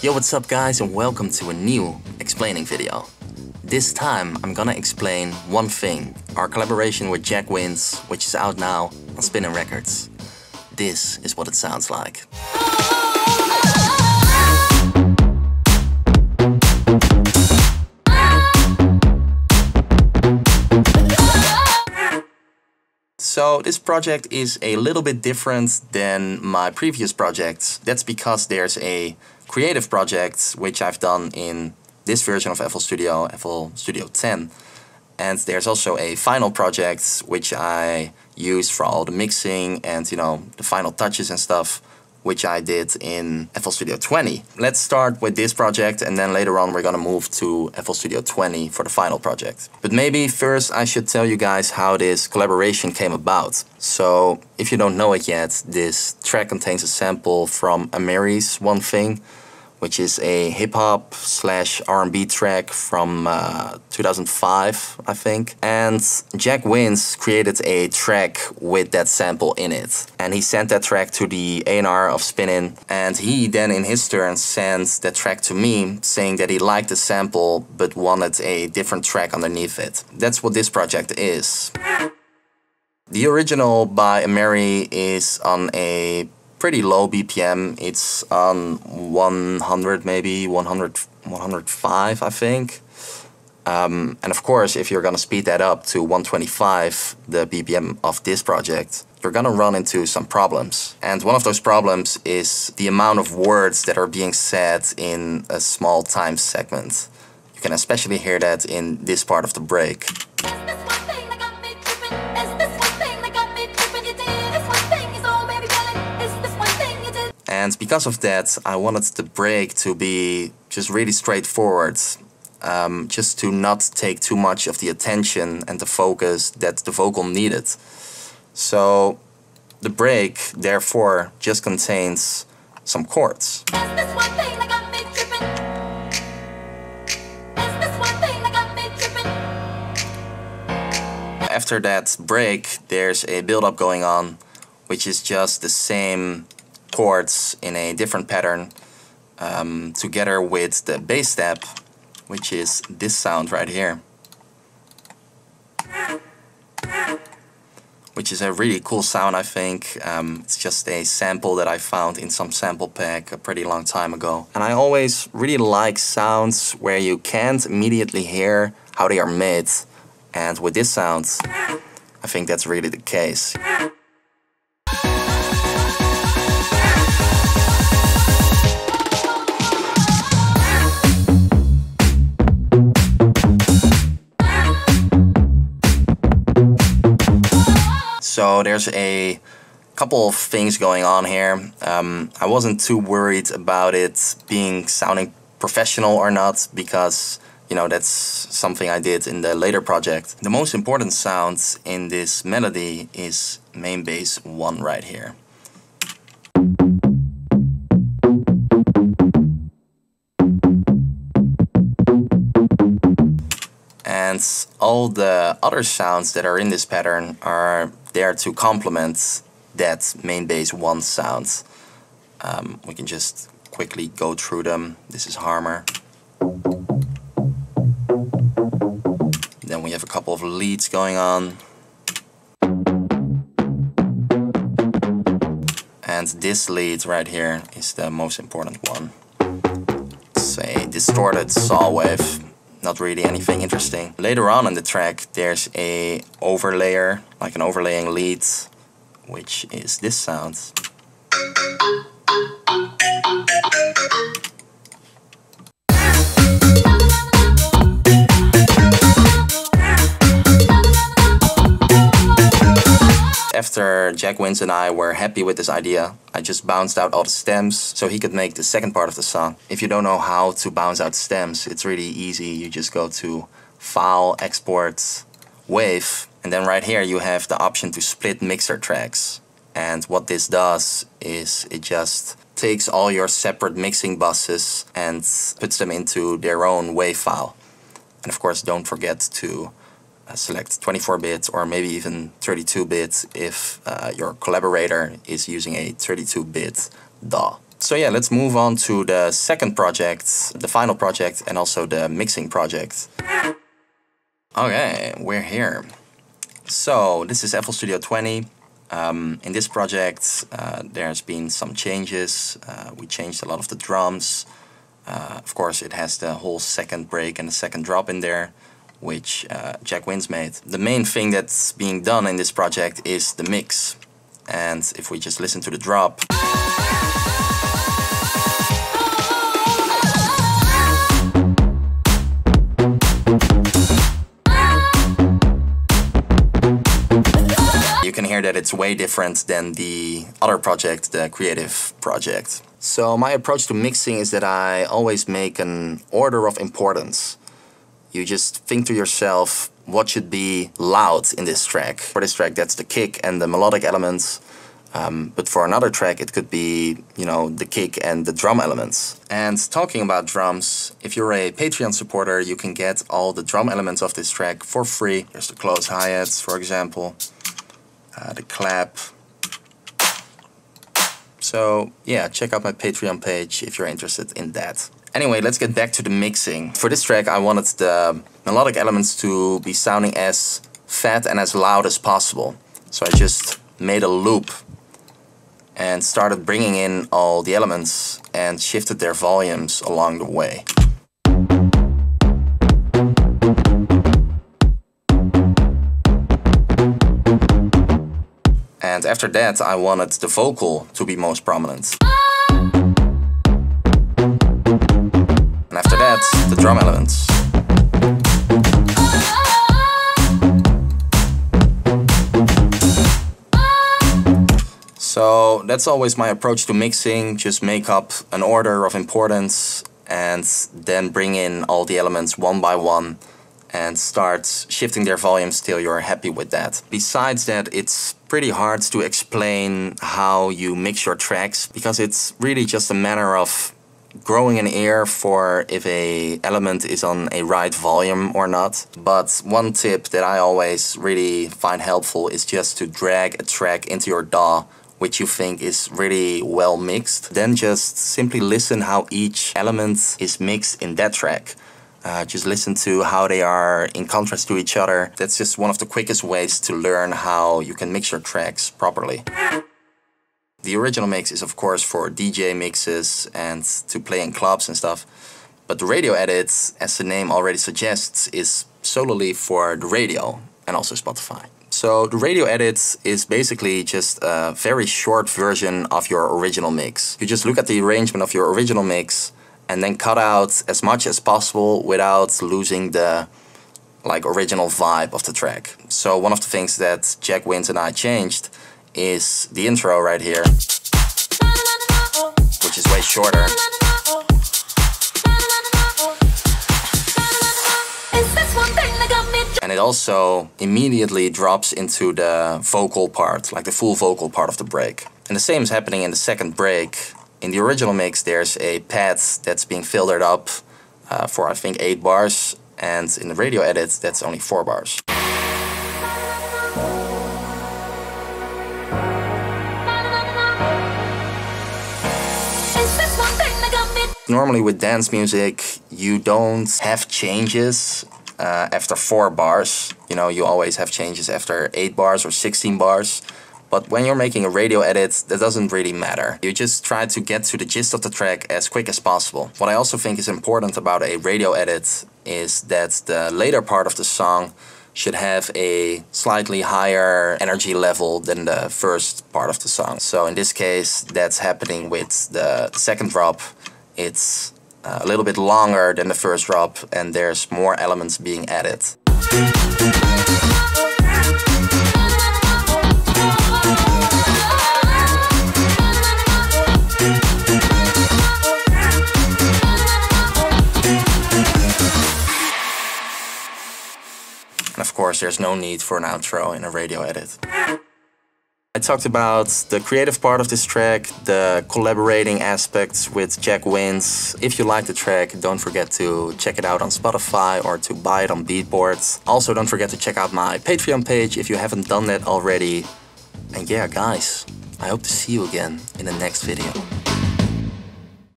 Yo, what's up guys, and welcome to a new explaining video. This time I'm gonna explain one thing, our collaboration with Jack Wins, which is out now on Spinnin' Records. This is what it sounds like. So this project is a little bit different than my previous projects. That's because there's a creative project which I've done in this version of FL Studio 10. And there's also a final project which I use for all the mixing and, you know, the final touches and stuff, which I did in FL Studio 20. Let's start with this project, and then later on we're gonna move to FL Studio 20 for the final project. But maybe first I should tell you guys how this collaboration came about. So if you don't know it yet, this track contains a sample from Ameri's One Thing, which is a hip-hop / R&B track from 2005, I think. And Jack Wins created a track with that sample in it. And he sent that track to the A&R of Spinnin', and he then in his turn sent that track to me, saying that he liked the sample but wanted a different track underneath it. That's what this project is. The original by Ameri is on a pretty low BPM. It's on 100, maybe 105, I think. And of course, if you're gonna speed that up to 125, the BPM of this project, you're gonna run into some problems. And one of those problems is the amount of words that are being said in a small time segment. You can especially hear that in this part of the break. And because of that, I wanted the break to be just really straightforward, just to not take too much of the attention and the focus that the vocal needed. So the break, therefore, just contains some chords. After that break, there's a build-up going on, which is just the same chords in a different pattern, together with the bass step, which is this sound right here, which is a really cool sound, I think. It's just a sample that I found in some sample pack a pretty long time ago. And I always really like sounds where you can't immediately hear how they are made, and with this sound I think that's really the case. So there's a couple of things going on here. I wasn't too worried about it sounding professional or not, because, you know, that's something I did in the later project. The most important sound in this melody is main bass 1 right here. And all the other sounds that are in this pattern are there to complement that main bass 1 sound. We can just quickly go through them. This is Harmer. Then we have a couple of leads going on. And this lead right here is the most important one. It's a distorted saw wave. Not really anything interesting. Later on in the track, there's a overlayer, like an overlaying lead, which is this sound. After Jack Wins and I were happy with this idea, I just bounced out all the stems so he could make the second part of the song. If you don't know how to bounce out stems, it's really easy. You just go to File, Export, Wave, and then right here you have the option to split mixer tracks. And what this does is it just takes all your separate mixing buses and puts them into their own wave file. And of course, don't forget to select 24-bit or maybe even 32-bit if your collaborator is using a 32-bit DAW. So yeah, let's move on to the second project, the final project, and also the mixing project. Okay, we're here. So this is FL Studio 20. In this project there's been some changes. We changed a lot of the drums. Of course it has the whole second break and the second drop in there, which Jack Wins made. The main thing that's being done in this project is the mix. And if we just listen to the drop, you can hear that it's way different than the other project, the creative project. So my approach to mixing is that I always make an order of importance. You just think to yourself, what should be loud in this track? For this track, that's the kick and the melodic elements. But for another track, it could be, you know, the kick and the drum elements. And talking about drums, if you're a Patreon supporter, you can get all the drum elements of this track for free. There's the close hi-hats, for example, the clap. So yeah, check out my Patreon page if you're interested in that. Anyway, let's get back to the mixing. For this track, I wanted the melodic elements to be sounding as fat and as loud as possible. So I just made a loop and started bringing in all the elements and shifted their volumes along the way. And after that, I wanted the vocal to be most prominent. And after that, the drum elements. So that's always my approach to mixing. Just make up an order of importance and then bring in all the elements one by one and start shifting their volumes till you're happy with that. Besides that, it's pretty hard to explain how you mix your tracks, because it's really just a matter of growing an ear for if a element is on a right volume or not. But one tip that I always really find helpful is just to drag a track into your DAW which you think is really well mixed. Then just simply listen how each element is mixed in that track. Just listen to how they are in contrast to each other. That's just one of the quickest ways to learn how you can mix your tracks properly. The original mix is of course for DJ mixes and to play in clubs and stuff. But the radio edit, as the name already suggests, is solely for the radio and also Spotify. So the radio edit is basically just a very short version of your original mix. You just look at the arrangement of your original mix and then cut out as much as possible without losing the original vibe of the track. So one of the things that Jack Wins and I changed is the intro right here, which is way shorter. And it also immediately drops into the vocal part, like the full vocal part of the break. And the same is happening in the second break. In the original mix there's a pad that's being filtered up for I think 8 bars, and in the radio edit that's only 4 bars. Normally with dance music you don't have changes after 4 bars. You know, you always have changes after 8 bars or 16 bars. But when you're making a radio edit, that doesn't really matter. You just try to get to the gist of the track as quick as possible. What I also think is important about a radio edit is that the later part of the song should have a slightly higher energy level than the first part of the song. So in this case, that's happening with the second drop. It's a little bit longer than the first drop and there's more elements being added. And of course there's no need for an outro in a radio edit. I talked about the creative part of this track, the collaborating aspects with Jack Wins. If you like the track, don't forget to check it out on Spotify or to buy it on Beatport. Also, don't forget to check out my Patreon page if you haven't done that already. And yeah, guys, I hope to see you again in the next video.